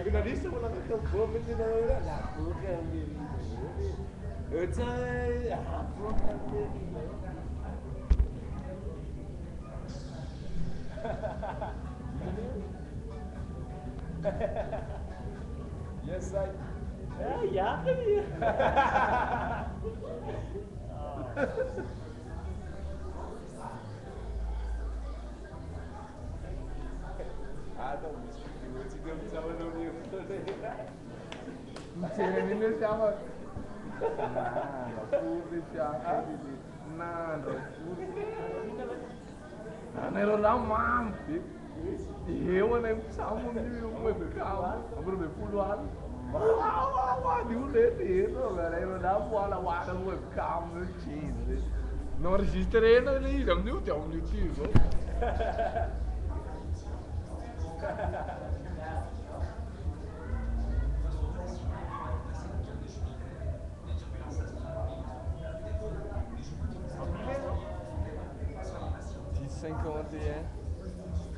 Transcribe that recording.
Jornalista wala ka tampou men na la program dele. Eu sei, program dele. Yes, I. Ja, kan je. Adam, você deu um salve no livro. Não sei nem me chama. Nada, pure chama. Nada, pure. Não dá mam. Eu nem chamo de webcam. Agora me pulo lá. Diu dele, galera. Eu dá bola lá no webcam no time. Não enregistrée ali, não deu tempo de tiro. Sem conta, é.